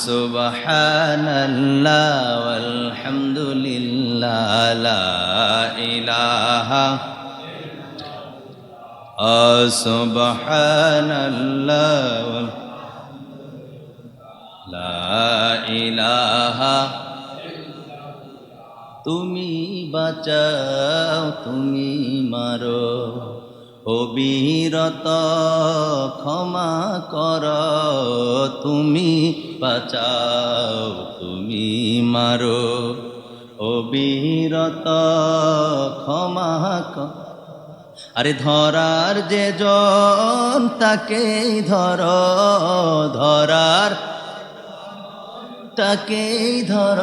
সুবহানাল্লাহ ওয়ালহামদুলিল্লাহ লা ইলাহা সুবহানাল্লাহ লা ইলাহা তুমি বাঁচাও তুমি মারো অবিরত ক্ষমা কর তুমি বাঁচাও তুমি মারো অবিরত ক্ষমা কর। আরে ধরার যে জন তাকেই ধর ধরার তাকেই ধর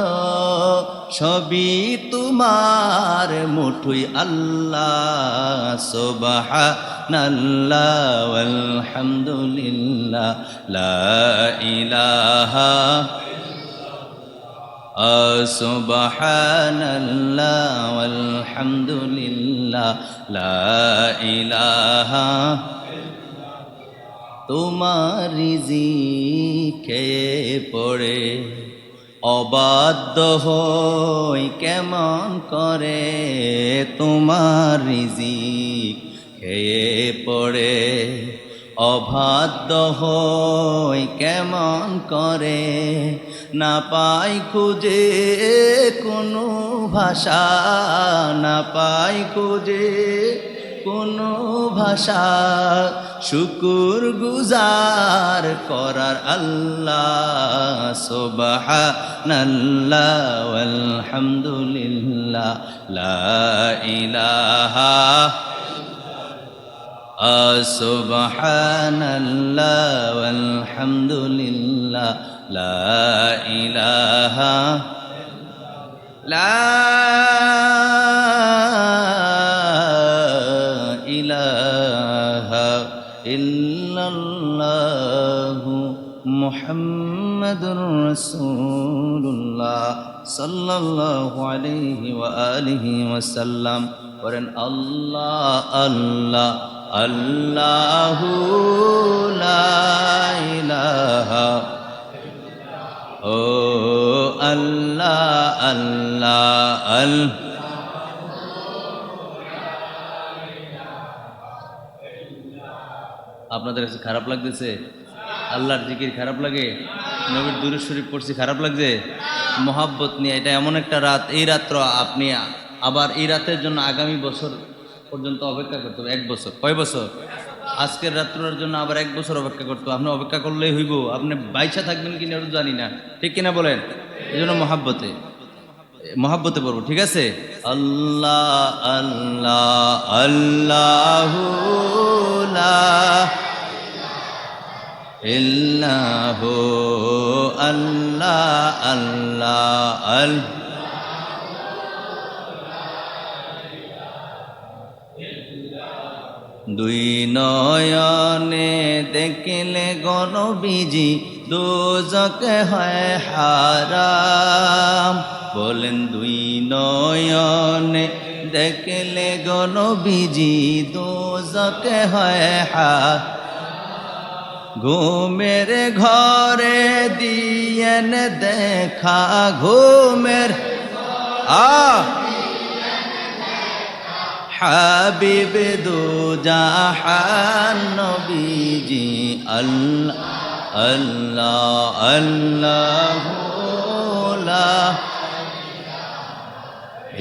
সবই তোমার মুঠোয় আল্লাহ সুবহানাল্লাহ ওয়ালহামদুলিল্লাহ লা ইলাহা সুবহানাল্লাহ ওয়ালহামদুলিল্লাহ লা ইলাহা তোমার রিজিক খেয়ে পড়ে অবাধ্য হই কেমন করে তোমার রিজিক খেয়ে পড়ে অবাধ্য হই কেমন করে না পাই খুঁজে কোনো ভাষা না পাই খুঁজে কোনো ভাষা শুকুর গুজার করার আল্লাহ সুবহানাল্লাহ ওয়ালহামদুলিল্লাহ লা ইলাহা সুবহানাল্লাহ ওয়ালহামদুলিল্লাহ লা ইলাহা লা ইলাহা ইল্লাল্লাহু মুহাম্মাদুর রাসূলুল্লাহ সাল্লাল্লাহু আলাইহি ওয়া আলিহি ওয়াসাল্লাম। করেন আল্লাহ আল্লাহ আল্লাহু লা ইলাহা ও আল্লাহ আল্লাহ আল্লাহ। আপনাদের কাছে খারাপ লাগতেছে? আল্লাহর জিকির খারাপ লাগে? নবীর দুরূদ শরীফ পড়ছি খারাপ লাগছে? মহাব্বত নিয়ে এটা এমন একটা রাত, এই রাত্র আপনি আবার এই রাতের জন্য আগামী বছর পর্যন্ত অপেক্ষা করতে হবে। 1 বছর, কয় বছর? আজকের রাত্রের জন্য আবার 1 বছর অপেক্ষা করতে হবে। আপনি অপেক্ষা করলেই হইব, আপনি বাইচা থাকবেন কিনা ওটা জানি না, ঠিক কিনা বলেন? এই জন্য মহাব্বতে পড়বো, ঠিক আছে? আল্লাহ আল্লাহ আল্লাহু লা ইল্লাহু আল্লাহ আল্লাহ আল্লাহ। দুই নয়নে দেখলে গণবিজি দোজকে হয় হারাম। বলেন দুই নয়নে দেখলে গণবিজি দোজকে হয় হারাম। ঘুমের ঘরে দিয়েন দেখা ঘুমের হাবিব দু জাহান নবীজি আল্লাহ আল্লাহ আল্লাহু লা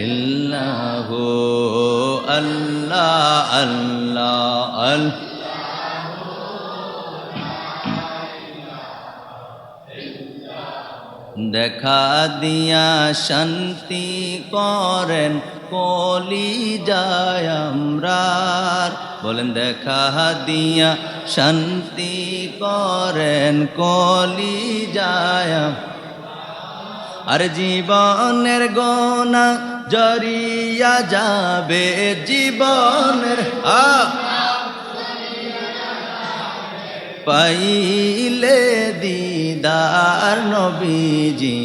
ইল্লাহু আল্লাহ আল্লাহ আল্লাহ। দেখা দিয়া শান্তি করেন কলিজায় আমরার। বলেন দেখা দিয়া শান্তি করেন কলিজায়। আর জীবনের গোনা জরিয়া যাবে জীবনের পাইলে দিদার নবীজি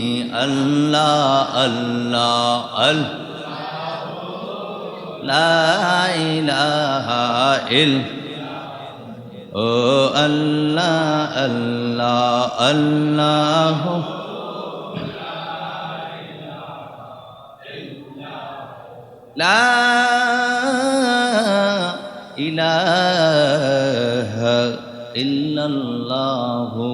আল্লাহ আল্লাহ আল্লাহ লা ইলাহা ইল্লাল্লাহ ও আল্লাহ আল্লাহ আল্লাহ লা ইলাহা ইল্লাল্লাহু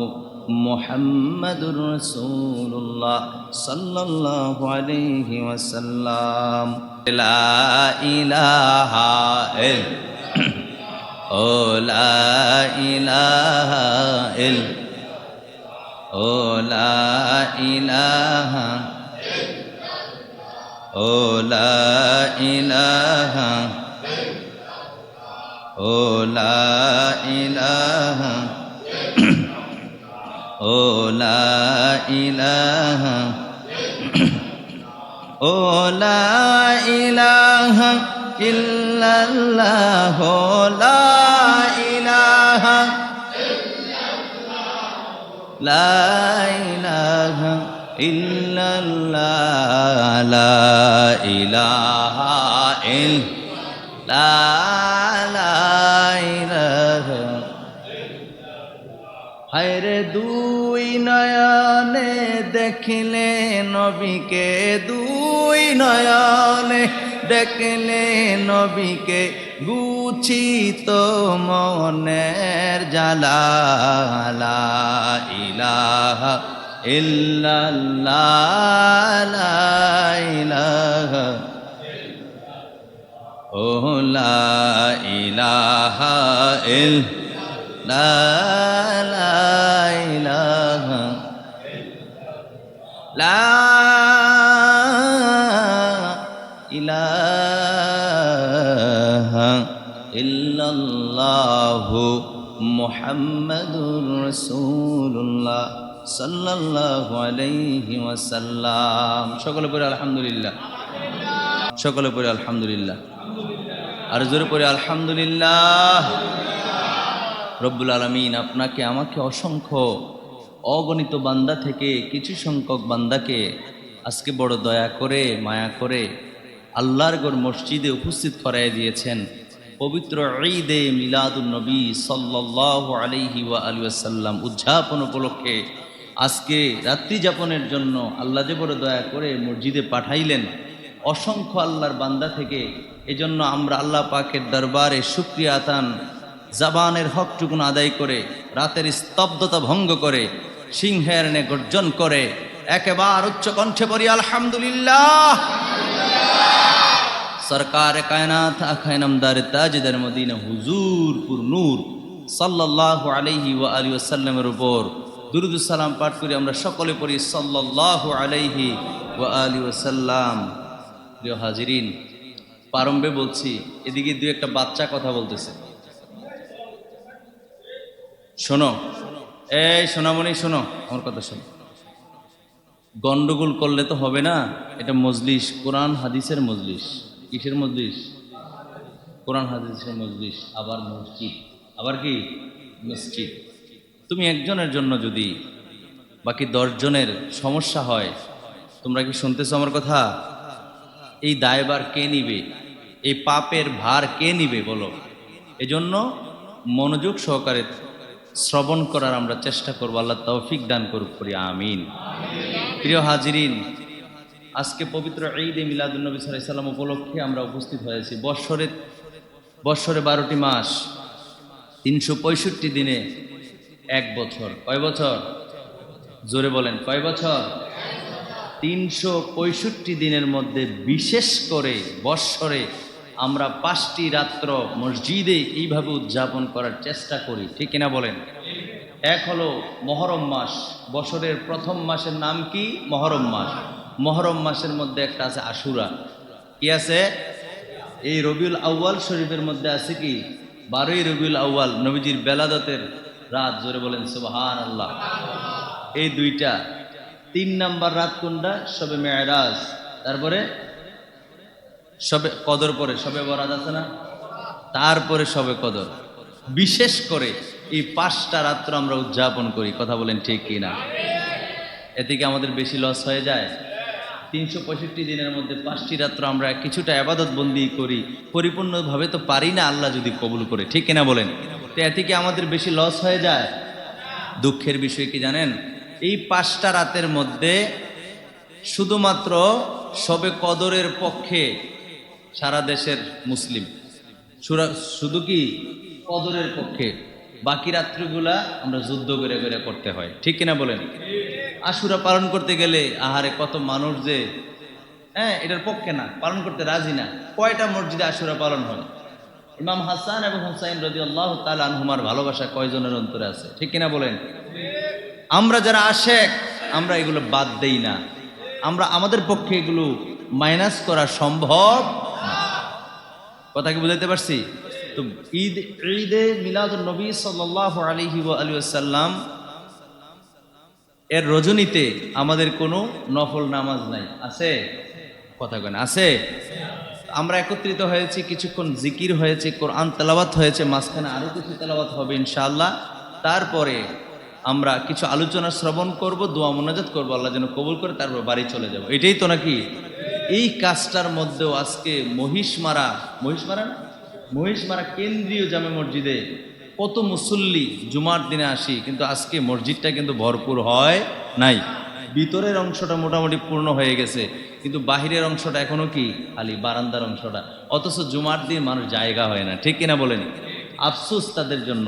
মুহাম্মাদুর রাসূলুল্লাহ সাল্লাল্লাহু আলাইহি ওয়াসাল্লাম লা ইলাহা ও লা ইলাহা ও লা ইলাহা ও লা ইলাহা ও লা ইলাহা ও লা ইলাহা ও লা ইলাহা ইল্লাল্লাহ লা ইলাহা লা ইলাহা ইল্লাল্লাহ লা ইলাহা ইল্লাল্লাহ হায়রে দুই নয়নে দেখিলে নবীকে দুই নয়নে দেখলে নবীকে গুছিত মনের জালা লা ইলাহা ইল্লাল্লাহ লা ইলাহা ও লা ইলাহা ইল্লাল্লাহ লা ইলাহা লা ইলাহা ইল্লাল্লাহু মুহাম্মাদুর রাসূলুল্লাহ সাল্লাল্লাহু আলাইহি ওয়াসাল্লাম। সকলে পড়ে আলহামদুলিল্লাহ, সকলে পড়ে আলহামদুলিল্লাহ, আর জোরে পড়ে আলহামদুলিল্লাহ। রব্বুল আলামিন আপনাকে আমাকে অসংখ্য অগণিত বান্দা থেকে কিছু সংখ্যক বান্দাকে আজকে বড় দয়া করে মায়া করে আল্লাহর ঘর মসজিদে উপস্থিত করাই দিয়েছেন। পবিত্র ঈদে মিলাদুন নবী সাল্লাল্লাহু আলাইহি ওয়া আলিহি ওয়াসাল্লাম উদযাপন উপলক্ষে আজকে রাত্রি যাপনের জন্য আল্লাহ যে বড় দয়া করে মসজিদে পাঠাইলেন অসংখ্য আল্লাহর বান্দা থেকে। এজন্য আমরা আল্লাহ পাকের দরবারে শুকরিয়া আতান জবানের হকটুকুন আদায় করে রাতের স্তব্ধতা ভঙ্গ করে সিংহের নে গর্জন করে একেবারে উচ্চ কণ্ঠে পড়ি আলহামদুলিল্লাহ। সরকার কায়নাত আখায়ে নামদার তাজদার মদিনা হুজুর পুর নূর সাল্লাল্লাহু আলাইহি ওয়া আলিহি ওয়াসাল্লামের উপর দুরূদ ও সালাম পাঠ করি আমরা সকলে পড়ি সাল্লাল্লাহু আলাইহি ওয়া আলিহি ওয়াসাল্লাম। প্রিয় হাজিরিন, প্রারম্ভে বলছি এদিকে দুই একটা বাচ্চা কথা বলতেছে, শোনো। এই সোনামণি শোনো, আমার কথা শোনো। গন্ডগোল করলে তো হবে না। এটা মজলিস, কোরআন হাদিসের মজলিস। কিসের মজলিস? কোরআন হাদিসের মজলিস। আবার মসজিদ, আবার কি মসজিদ। তুমি একজনের জন্য যদি বাকি 10 জনের সমস্যা হয়, তোমরা কি শুনতেছো আমার কথা? এই দায়ভার কে নিবে? এই পাপের ভার কে নিবে বলো? এজন্য মনোযোগ সহকারে শ্রবণ করার আমরা চেষ্টা করবো। আল্লাহ তৌফিক দান করুক, করি আমিন। প্রিয় হাজিরিন, আজকে পবিত্র ঈদে মিলাদুন নবী সাল্লাল্লাহু আলাইহি ওয়াসাল্লাম উপলক্ষে আমরা উপস্থিত হয়েছি। বৎসরে 12টি মাস, 365 দিনে এক বছর। কয় বছর? জোরে বলেন, কয় বছর? 365 দিনের মধ্যে বিশেষ করে বৎসরে আমরা 5টি রাত্র মসজিদে এইভাবে উদযাপন করার চেষ্টা করি, ঠিক কিনা বলেন? এক হলো মহরম মাস। বছরের প্রথম মাসের নাম কি? মহরম মাস। মহরম মাসের মধ্যে একটা আছে আশুরা। কি আছে? এই রবিউল আউয়াল শরীফের মধ্যে আছে কি 12ই রবিউল আউয়াল, নবীজির বেলাদতের রাত। জোরে বলেন সুবহানাল্লাহ। এই দুইটা। 3 নাম্বার রাত কোনটা? শবে মেরাজ। তারপরে শবে কদর, পরে শবে বরাত আছে না, তারপরে শবে কদর। বিশেষ করে এই 5টা রাত্র আমরা উদযাপন করি। কথা বলেন ঠিক কিনা? এতে কি আমাদের বেশি লস হয়ে যায়? 365 দিনের মধ্যে 5টি রাত্র আমরা কিছুটা ইবাদত বন্দি করি, পরিপূর্ণভাবে তো পারি না, আল্লাহ যদি কবুল করে, ঠিক কিনা বলেন? তো এতে কি আমাদের বেশি লস হয়ে যায়? দুঃখের বিষয় কি জানেন, এই 5টা রাতের মধ্যে শুধুমাত্র শবে কদরের পক্ষে সারা দেশের মুসলিম, শুধু কি কদরের পক্ষে, বাকি রাত্রিগুলা আমরা যুদ্ধ করে করে করতে হয়, ঠিক কিনা বলেন? আশুরা পালন করতে গেলে আহারে কত মানুষ যে এটার পক্ষে না, পালন করতে রাজি না। কয়টা মসজিদে আশুরা পালন হয়? ইমাম হাসান এবং হুসাইন রাদিয়াল্লাহু তাআলা আনহুমার ভালোবাসা কয়জনের অন্তরে আছে, ঠিক কিনা বলেন? আমরা যারা আশেক, আমরা এগুলো বাদ দেই না, আমরা আমাদের পক্ষে এগুলো মাইনাস করা সম্ভব না। কথা কি বুঝাইতে পারছি? তো ঈদে মিলাদুন নবী সাল্লাল্লাহু আলাইহি ওয়া আলিহি ওয়াসাল্লাম এর রজনীতে আমাদের কোনো নফল নামাজ নাই, আছে? কথা কেন আছে? আমরা একত্রিত হয়েছি, কিছুক্ষণ জিকির হয়েছে, কোরআন তেলাওয়াত হয়েছে, মাঝখানে আরো কিছু তেলাওয়াত হবে ইনশাআল্লাহ। তারপরে আমরা কিছু আলোচনা শ্রবণ করব, দোয়া মোনাজাত করব, আল্লাহ যেন কবুল করে, তারপর বাড়ি চলে যাব। এটাই তো নাকি? এই কাজটার মধ্যেও আজকে মহিষমারা কেন্দ্রীয় জামে মসজিদে কত মুসল্লি জুমার দিনে আসি, কিন্তু আজকে মসজিদটা কিন্তু ভরপুর হয় নাই। ভিতরের অংশটা মোটামুটি পূর্ণ হয়ে গেছে, কিন্তু বাহিরের অংশটা এখনো কি খালি, বারান্দার অংশটা। অথচ জুমার দিন মানুষ জায়গা হয় না, ঠিক কিনা বলেন? আফসোস তাদের জন্য।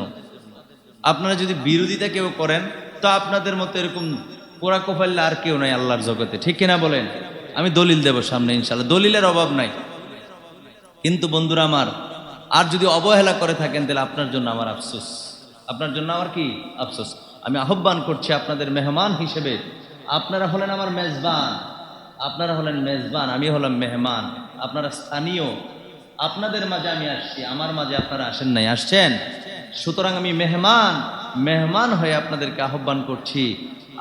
আপনারা যদি বিরোধিতা কেউ করেন, তো আপনাদের মতো এরকম পোড়া কোফাল্লা আর কেউ নাই আল্লাহর জগতে, ঠিক কিনা বলেন? আমি দলিল দেব সামনে ইনশাআল্লাহ, দলিলের অভাব নাই। কিন্তু বন্ধুরা আমার, আর যদি অবহেলা করে থাকেন তাহলে আপনার জন্য আমার আফসোস, আপনার জন্য আমার কি আফসোস। আমি আহ্বান করছি আপনাদের মেহমান হিসেবে, আপনারা হলেন আমার মেজবান, আমি হলাম মেহমান, আপনারা স্থানীয়, আপনাদের মাঝে আমি আসছি, আমার মাঝে আপনারা আসেন নাই, আসছেন। সুতরাং আমি মেহমান হয়ে আপনাদেরকে আহ্বান করছি,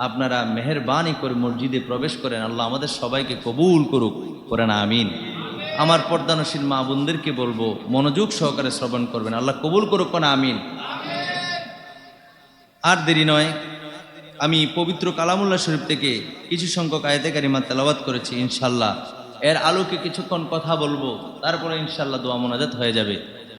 আপনারা মেহেরবানি করে মসজিদে প্রবেশ করেন। আল্লাহ আমাদের সবাইকে কবুল করুক, করেন আমিন। আমার পর্দানশীল মা বোনদেরকে বলবো মনোযোগ সহকারে শ্রবণ করবেন, আল্লাহ কবুল করুক, কোন আমিন। আর দেরি নয়, আমি পবিত্র কালামুল্লাহ শরীফ থেকে কিছু সংখ্যক আয়াতে কারিমা তেলাওয়াত করেছি ইনশাআল্লাহ। এর আলোকে কিছুক্ষণ কথা বলবো, তারপরে ইনশাআল্লাহ দোয়া মোনাজাত হয়ে যাবে।